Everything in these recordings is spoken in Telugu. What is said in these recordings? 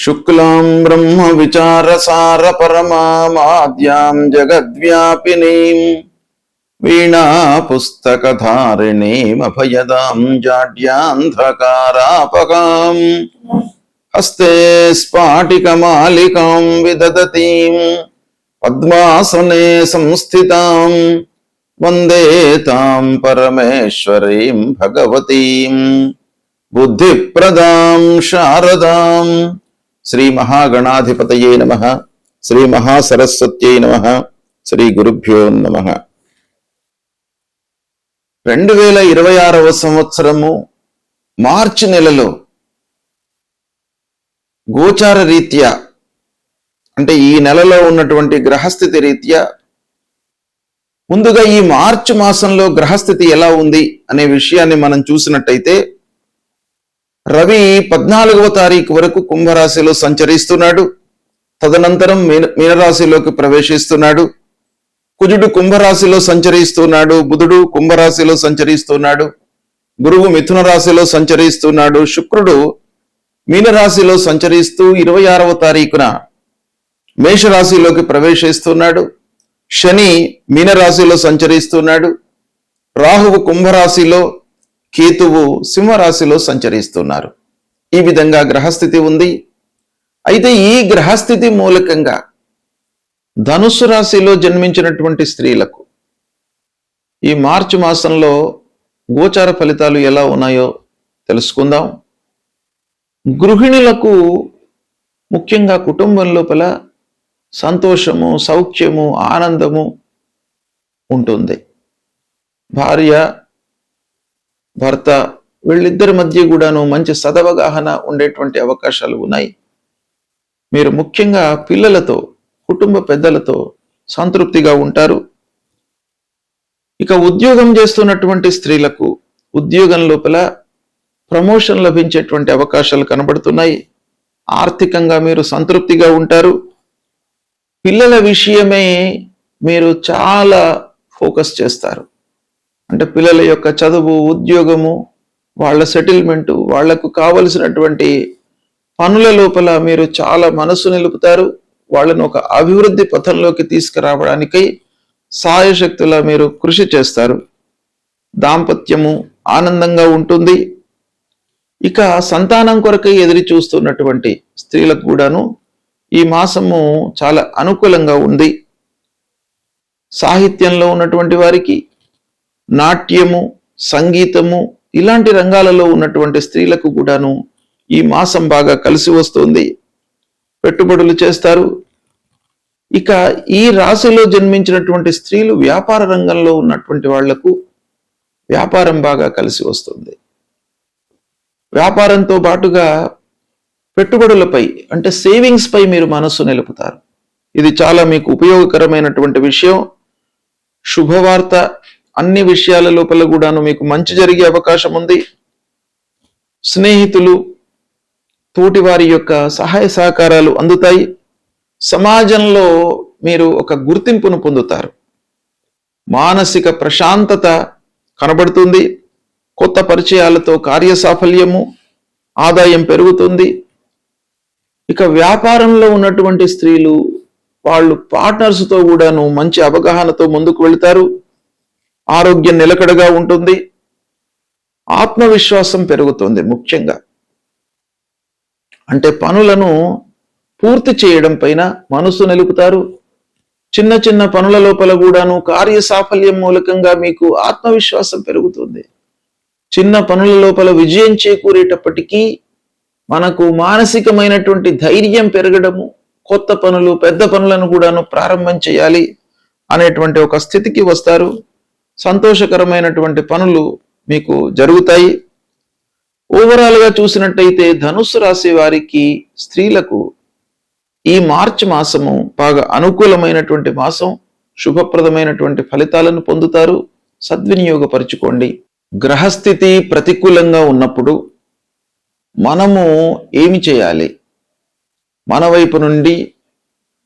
శుక్లాం బ్రహ్మ విచారసార పరమాద్యాం జగద్వ్యాపినీం వీణా పుస్తకధారిణీం అభయదాం జాడ్యాంధకారాపకాం హస్తే స్ఫాటికమాలికాం విదదతీం పద్మాసనే సంస్థితాం వందే తాం పరమేశ్వరీం భగవతీం బుద్ధిప్రదాం శారదాం. శ్రీ మహాగణాధిపతయే నమః. శ్రీ మహాసరస్వత్యై నమః. శ్రీ గురుభ్యో నమః. 2026వ సంవత్సరము మార్చి నెలలో గోచార రీత్యా, అంటే ఈ నెలలో ఉన్నటువంటి గ్రహస్థితి రీత్యా ముందుగా ఈ మార్చి మాసంలో గ్రహస్థితి ఎలా ఉంది అనే విషయాన్ని మనం చూసినట్టయితే, రవి 14వ తారీఖు వరకు కుంభరాశిలో సంచరిస్తున్నాడు. తదనంతరం మీనరాశిలోకి ప్రవేశిస్తున్నాడు. కుజుడు కుంభరాశిలో సంచరిస్తున్నాడు. బుధుడు కుంభరాశిలో సంచరిస్తున్నాడు. గురువు మిథున రాశిలో సంచరిస్తున్నాడు. శుక్రుడు మీనరాశిలో సంచరిస్తూ 26వ తారీఖున మేషరాశిలోకి ప్రవేశిస్తున్నాడు. శని మీనరాశిలో సంచరిస్తున్నాడు. రాహువు కుంభరాశిలో, కేతువు సింహరాశిలో సంచరిస్తున్నారు. ఈ విధంగా గ్రహస్థితి ఉంది. అయితే ఈ గ్రహస్థితి మూలకంగా ధనుస్సు రాశిలో జన్మించినటువంటి స్త్రీలకు ఈ మార్చి మాసంలో గోచార ఫలితాలు ఎలా ఉన్నాయో తెలుసుకుందాం. గృహిణులకు ముఖ్యంగా కుటుంబం లోపల సంతోషము, సౌఖ్యము, ఆనందము ఉంటుంది. భార్య, భర్త వీళ్ళిద్దరి మధ్య కూడాను మంచి సదవగాహన ఉండేటువంటి అవకాశాలు ఉన్నాయి. మీరు ముఖ్యంగా పిల్లలతో, కుటుంబ పెద్దలతో సంతృప్తిగా ఉంటారు. ఇక ఉద్యోగం చేస్తున్నటువంటి స్త్రీలకు ఉద్యోగం లోపల ప్రమోషన్ లభించేటువంటి అవకాశాలు కనబడుతున్నాయి. ఆర్థికంగా మీరు సంతృప్తిగా ఉంటారు. పిల్లల విషయమే మీరు చాలా ఫోకస్ చేస్తారు. అంటే పిల్లల యొక్క చదువు, ఉద్యోగము, వాళ్ళ సెటిల్మెంటు, వాళ్లకు కావలసినటువంటి పనుల లోపల మీరు చాలా మనసు నిలుపుతారు. వాళ్ళను ఒక అభివృద్ధి పథంలోకి తీసుకురావడానికై సాయశక్తులా మీరు కృషి చేస్తారు. దాంపత్యము ఆనందంగా ఉంటుంది. ఇక సంతానం కొరకై ఎదురు చూస్తున్నటువంటి స్త్రీలకు కూడాను ఈ మాసము చాలా అనుకూలంగా ఉంది. సాహిత్యంలో ఉన్నటువంటి వారికి, నాట్యము, సంగీతము ఇలాంటి రంగాలలో ఉన్నటువంటి స్త్రీలకు కూడాను ఈ మాసం బాగా కలిసి వస్తుంది. పెట్టుబడులు చేస్తారు. ఇక ఈ రాశిలో జన్మించినటువంటి స్త్రీలు వ్యాపార రంగంలో ఉన్నటువంటి వాళ్లకు వ్యాపారం బాగా కలిసి వస్తుంది. వ్యాపారంతో పాటుగా పెట్టుబడులపై, అంటే సేవింగ్స్ పై మీరు మనస్సు నిలుపుతారు. ఇది చాలా మీకు ఉపయోగకరమైనటువంటి విషయం. శుభవార్త, అన్ని విషయాల లోపల కూడాను మీకు మంచి జరిగే అవకాశం ఉంది. స్నేహితులు, తోటి వారి యొక్క సహాయ సహకారాలు అందుతాయి. సమాజంలో మీరు ఒక గుర్తింపును పొందుతారు. మానసిక ప్రశాంతత కనబడుతుంది. కొత్త పరిచయాలతో కార్యసాఫల్యము, ఆదాయం పెరుగుతుంది. ఇక వ్యాపారంలో ఉన్నటువంటి స్త్రీలు వాళ్ళు పార్ట్నర్స్తో కూడాను మంచి అవగాహనతో ముందుకు వెళ్తారు. ఆరోగ్యం నిలకడగా ఉంటుంది. ఆత్మవిశ్వాసం పెరుగుతుంది. ముఖ్యంగా అంటే పనులను పూర్తి చేయడం పైన మనసు నిలుపుతారు. చిన్న చిన్న పనుల లోపల కూడాను కార్యసాఫల్యం మూలకంగా మీకు ఆత్మవిశ్వాసం పెరుగుతుంది. చిన్న పనుల లోపల విజయం చేకూరేటప్పటికీ మనకు మానసికమైనటువంటి ధైర్యం పెరగడము, కొత్త పనులు, పెద్ద పనులను కూడాను ప్రారంభం చేయాలి అనేటువంటి ఒక స్థితికి వస్తారు. సంతోషకరమైనటువంటి పనులు మీకు జరుగుతాయి. ఓవరాల్గా చూసినట్టయితే ధనుస్సు రాశి వారికి, స్త్రీలకు ఈ మార్చి మాసము బాగా అనుకూలమైనటువంటి మాసం. శుభప్రదమైనటువంటి ఫలితాలను పొందుతారు. సద్వినియోగపరుచుకోండి. గ్రహస్థితి ప్రతికూలంగా ఉన్నప్పుడు మనము ఏమి చేయాలి? మన వైపు నుండి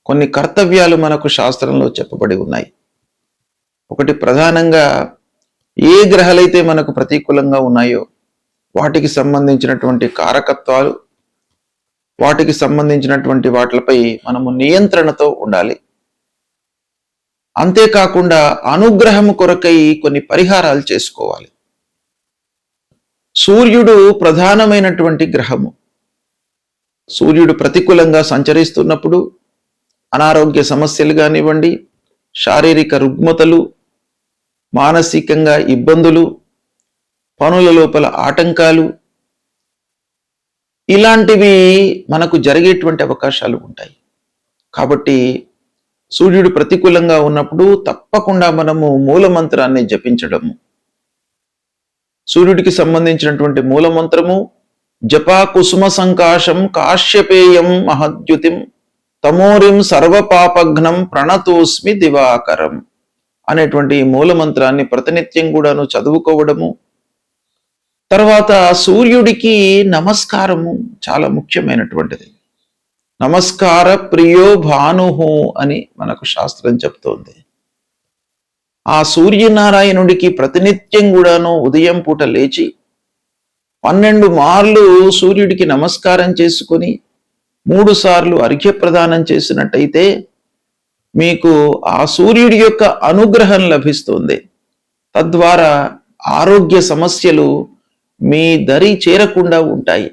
కొన్ని కర్తవ్యాలు మనకు శాస్త్రంలో చెప్పబడి ఉన్నాయి. ఒకటి, ప్రధానంగా ఏ గ్రహాలైతే మనకు ప్రతికూలంగా ఉన్నాయో వాటికి సంబంధించినటువంటి కారకత్వాలు వాటికి సంబంధించినటువంటి వాటిపై మనము నియంత్రణతో ఉండాలి. అంతేకాకుండా అనుగ్రహము కొరకై కొన్ని పరిహారాలు చేసుకోవాలి. సూర్యుడు ప్రధానమైనటువంటి గ్రహము. సూర్యుడు ప్రతికూలంగా సంచరిస్తున్నప్పుడు అనారోగ్య సమస్యలు కానివ్వండి, శారీరక రుగ్మతలు, మానసికంగా ఇబ్బందులు, పనుల లోపల ఆటంకాలు, ఇలాంటివి మనకు జరిగేటువంటి అవకాశాలు ఉంటాయి. కాబట్టి సూర్యుడు ప్రతికూలంగా ఉన్నప్పుడు తప్పకుండా మనము మూలమంత్రాన్ని జపించడము. సూర్యుడికి సంబంధించినటువంటి మూలమంత్రము జపా కుసుమ సంకాశం కాశ్యపేయం మహద్యుతిం తమోరిం సర్వపాపఘ్నం ప్రణతోస్మి దివాకరం అనేటువంటి మూలమంత్రాన్ని ప్రతినిత్యం కూడాను చదువుకోవడము. తర్వాత సూర్యుడికి నమస్కారము చాలా ముఖ్యమైనటువంటిది. నమస్కార ప్రియో భానుహు అని మనకు శాస్త్రం చెప్తోంది. ఆ సూర్యనారాయణుడికి ప్రతినిత్యం కూడాను ఉదయం పూట లేచి 12 మార్లు సూర్యుడికి నమస్కారం చేసుకొని 3 సార్లు అర్ఘ్యప్రదానం చేసినట్టయితే మీకు ఆ సూర్యుడి యొక్క అనుగ్రహం లభిస్తుంది. తద్వారా ఆరోగ్య సమస్యలు మీ దరి చేరకుండా ఉంటాయి.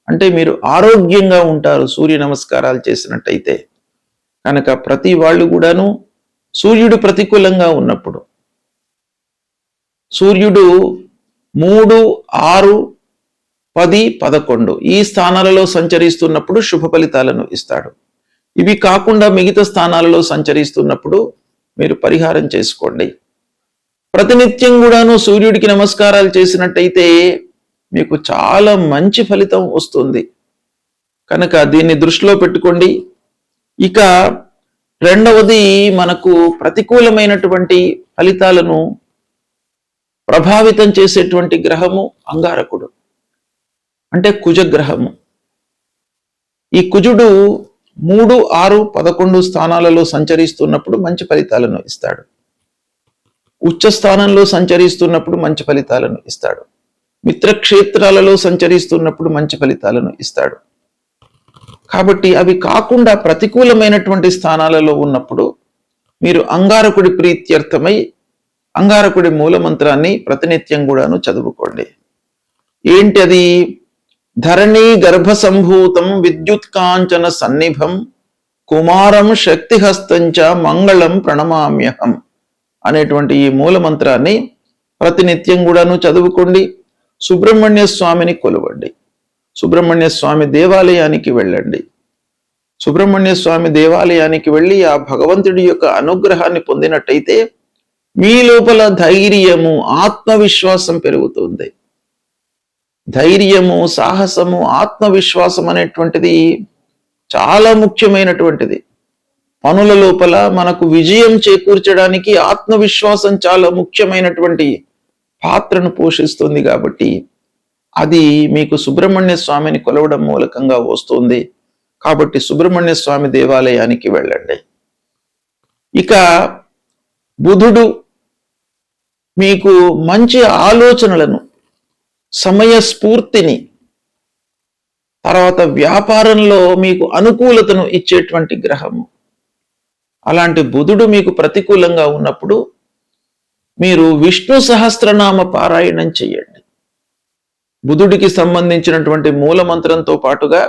అంటే మీరు ఆరోగ్యంగా ఉంటారు సూర్య నమస్కారాలు చేసినట్టయితే. కనుక ప్రతి వాళ్ళు కూడాను సూర్యుడు ప్రతికూలంగా ఉన్నప్పుడు, సూర్యుడు 3, 6, 10, 11 ఈ స్థానాలలో సంచరిస్తున్నప్పుడు శుభ ఫలితాలను ఇస్తాడు. ఇవి కాకుండా మిగతా స్థానాలలో సంచరిస్తున్నప్పుడు మీరు పరిహారం చేసుకోండి. ప్రతినిత్యం కూడాను సూర్యుడికి నమస్కారాలు చేసినట్టయితే మీకు చాలా మంచి ఫలితం వస్తుంది. కనుక దీన్ని దృష్టిలో పెట్టుకోండి. ఇక రెండవది, మనకు ప్రతికూలమైనటువంటి ఫలితాలను ప్రభావితం చేసేటువంటి గ్రహము అంగారకుడు, అంటే కుజగ్రహము. ఈ కుజుడు 3, 6, 11 స్థానాలలో సంచరిస్తున్నప్పుడు మంచి ఫలితాలను ఇస్తాడు. ఉచ్చ స్థానంలో సంచరిస్తున్నప్పుడు మంచి ఫలితాలను ఇస్తాడు. మిత్రక్షేత్రాలలో సంచరిస్తున్నప్పుడు మంచి ఫలితాలను ఇస్తాడు. కాబట్టి అవి కాకుండా ప్రతికూలమైనటువంటి స్థానాలలో ఉన్నప్పుడు మీరు అంగారకుడి ప్రీత్యర్థమై అంగారకుడి మూలమంత్రాన్ని ప్రతినిత్యం కూడాను చదువుకోండి. ఏంటి అది? ధరణి గర్భ సంభూతం విద్యుత్ కాంచన సన్నిభం కుమారం శక్తిహస్తంచ మంగళం ప్రణమామ్యహం అనేటువంటి ఈ మూలమంత్రాన్ని ప్రతినిత్యం కూడాను చదువుకోండి. సుబ్రహ్మణ్య స్వామిని కొలవండి. సుబ్రహ్మణ్య స్వామి దేవాలయానికి వెళ్ళండి. సుబ్రహ్మణ్య స్వామి దేవాలయానికి వెళ్ళి ఆ భగవంతుడి యొక్క అనుగ్రహాన్ని పొందినట్టయితే మీ లోపల ధైర్యము, ఆత్మవిశ్వాసం పెరుగుతుంది. ధైర్యము, సాహసము, ఆత్మవిశ్వాసం అనేటువంటిది చాలా ముఖ్యమైనటువంటిది. పనుల లోపల మనకు విజయం చేకూర్చడానికి ఆత్మవిశ్వాసం చాలా ముఖ్యమైనటువంటి పాత్రను పోషిస్తుంది. కాబట్టి అది మీకు సుబ్రహ్మణ్య స్వామిని కొలవడం మూలకంగా వస్తుంది. కాబట్టి సుబ్రహ్మణ్య స్వామి దేవాలయానికి వెళ్ళండి. ఇక బుధుడు మీకు మంచి ఆలోచనలను, సమయస్ఫూర్తిని, తర్వాత వ్యాపారంలో మీకు అనుకూలతను ఇచ్చేటువంటి గ్రహము. అలాంటి బుధుడు మీకు ప్రతికూలంగా ఉన్నప్పుడు మీరు విష్ణు సహస్రనామ పారాయణం చేయండి. బుధుడికి సంబంధించినటువంటి మూలమంత్రంతో పాటుగా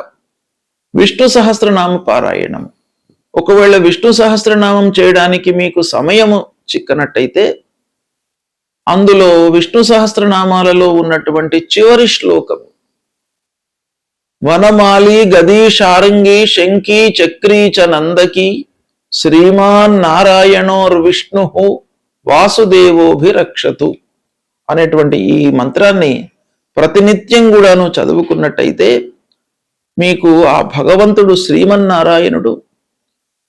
విష్ణు సహస్రనామ పారాయణం. ఒకవేళ విష్ణు సహస్రనామం చేయడానికి మీకు సమయము చిక్కనట్టయితే అందులో విష్ణు సహస్రనామాలలో ఉన్నటువంటి చివరి శ్లోకం వనమాలి గదీ శారంగి శంఖీ చక్రీ చ నందకి శ్రీమాన్ నారాయణోర్విష్ణు వాసుదేవోభిరక్షతు అనేటువంటి ఈ మంత్రాన్ని ప్రతినిత్యం కూడాను చదువుకున్నట్టయితే మీకు ఆ భగవంతుడు శ్రీమన్నారాయణుడు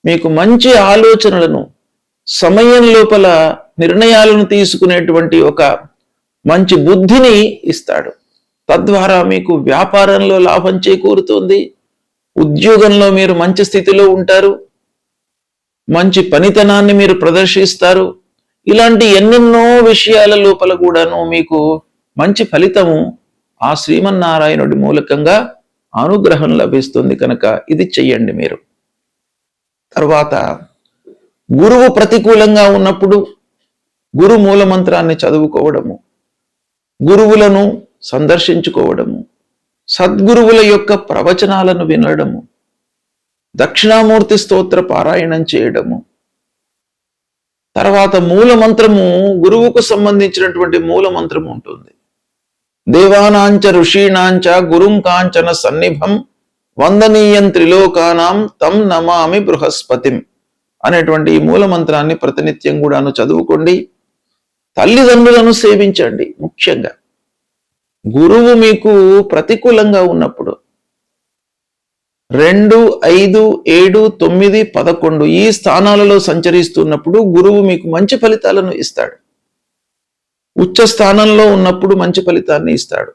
మీకు మంచి ఆలోచనలను, సమయం లోపల నిర్ణయాలను తీసుకునేటువంటి ఒక మంచి బుద్ధిని ఇస్తాడు. తద్వారా మీకు వ్యాపారంలో లాభం చేకూరుతుంది. ఉద్యోగంలో మీరు మంచి స్థితిలో ఉంటారు. మంచి పనితనాన్ని మీరు ప్రదర్శిస్తారు. ఇలాంటి ఎన్నెన్నో విషయాల లోపల కూడాను మీకు మంచి ఫలితము ఆ శ్రీమన్నారాయణుడి మూలకంగా అనుగ్రహం లభిస్తుంది కనుక ఇది చెయ్యండి మీరు. తర్వాత గురువు ప్రతికూలంగా ఉన్నప్పుడు గురు మూల మంత్రాన్ని చదువుకోవడము, గురువులను సందర్శించుకోవడము, సద్గురువుల యొక్క ప్రవచనాలను వినడము, దక్షిణామూర్తి స్తోత్ర పారాయణం చేయడము, తర్వాత మూల మంత్రము, గురువుకు సంబంధించినటువంటి మూల మంత్రము ఉంటుంది. దేవానాంచ ఋషీణాంచ గురుం కాంచన సన్నిభం వందనీయం త్రిలోకానాం తం నమామి బృహస్పతిం అనేటువంటి ఈ మూల మంత్రాన్ని ప్రతినిత్యం కూడాను చదువుకోండి. తల్లిదండ్రులను సేవించండి. ముఖ్యంగా గురువు మీకు ప్రతికూలంగా ఉన్నప్పుడు 2, 5, 7, 9, 11 ఈ స్థానాలలో సంచరిస్తున్నప్పుడు గురువు మీకు మంచి ఫలితాలను ఇస్తాడు. ఉచ్చ స్థానంలో ఉన్నప్పుడు మంచి ఫలితాన్ని ఇస్తాడు.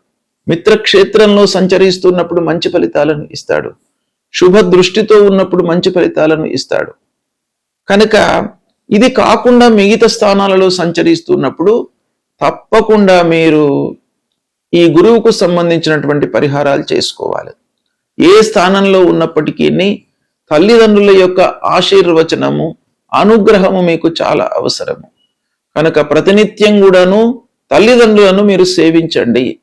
మిత్రక్షేత్రంలో సంచరిస్తున్నప్పుడు మంచి ఫలితాలను ఇస్తాడు. శుభ దృష్టితో ఉన్నప్పుడు మంచి ఫలితాలను ఇస్తాడు. కనుక ఇది కాకుండా మిగతా స్థానాలలో సంచరిస్తున్నప్పుడు తప్పకుండా మీరు ఈ గురువుకు సంబంధించినటువంటి పరిహారాలు చేసుకోవాలి. ఏ స్థానంలో ఉన్నప్పటికీ తల్లిదండ్రుల యొక్క ఆశీర్వచనము, అనుగ్రహము మీకు చాలా అవసరము. కనుక ప్రతినిత్యం కూడాను తల్లిదండ్రులను మీరు సేవించండి.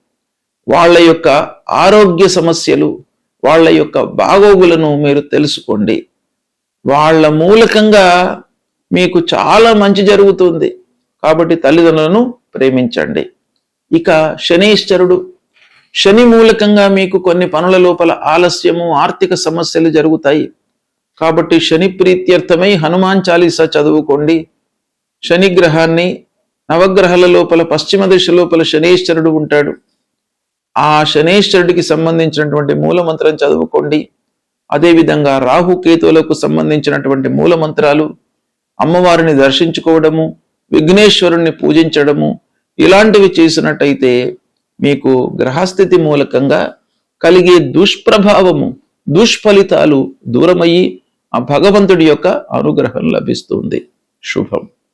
వాళ్ళ యొక్క ఆరోగ్య సమస్యలు, వాళ్ళ యొక్క బాగోగులను మీరు తెలుసుకోండి. వాళ్ళ మూలకంగా మీకు చాలా మంచి జరుగుతుంది. కాబట్టి తల్లిదండ్రులను ప్రేమించండి. ఇక శనీశ్వరుడు, శని మూలకంగా మీకు కొన్ని పనుల లోపల ఆలస్యము, ఆర్థిక సమస్యలు జరుగుతాయి. కాబట్టి శని ప్రీత్యర్థమై హనుమాన్ చాలీసా చదువుకోండి. శనిగ్రహాన్ని, నవగ్రహాల లోపల పశ్చిమ దిశ లోపల శనీశ్వరుడు ఉంటాడు. ఆ శనీశ్వరుడికి సంబంధించినటువంటి మూల మంత్రం చదువుకోండి. అదేవిధంగా రాహుకేతువులకు సంబంధించినటువంటి మూల మంత్రాలు, అమ్మవారిని దర్శించుకోవడము, విఘ్నేశ్వరుణ్ణి పూజించడము, ఇలాంటివి చేసినట్టయితే మీకు గ్రహస్థితి మూలకంగా కలిగే దుష్ప్రభావము, దుష్ఫలితాలు దూరమయ్యి ఆ భగవంతుడి యొక్క అనుగ్రహం లభిస్తుంది. శుభం.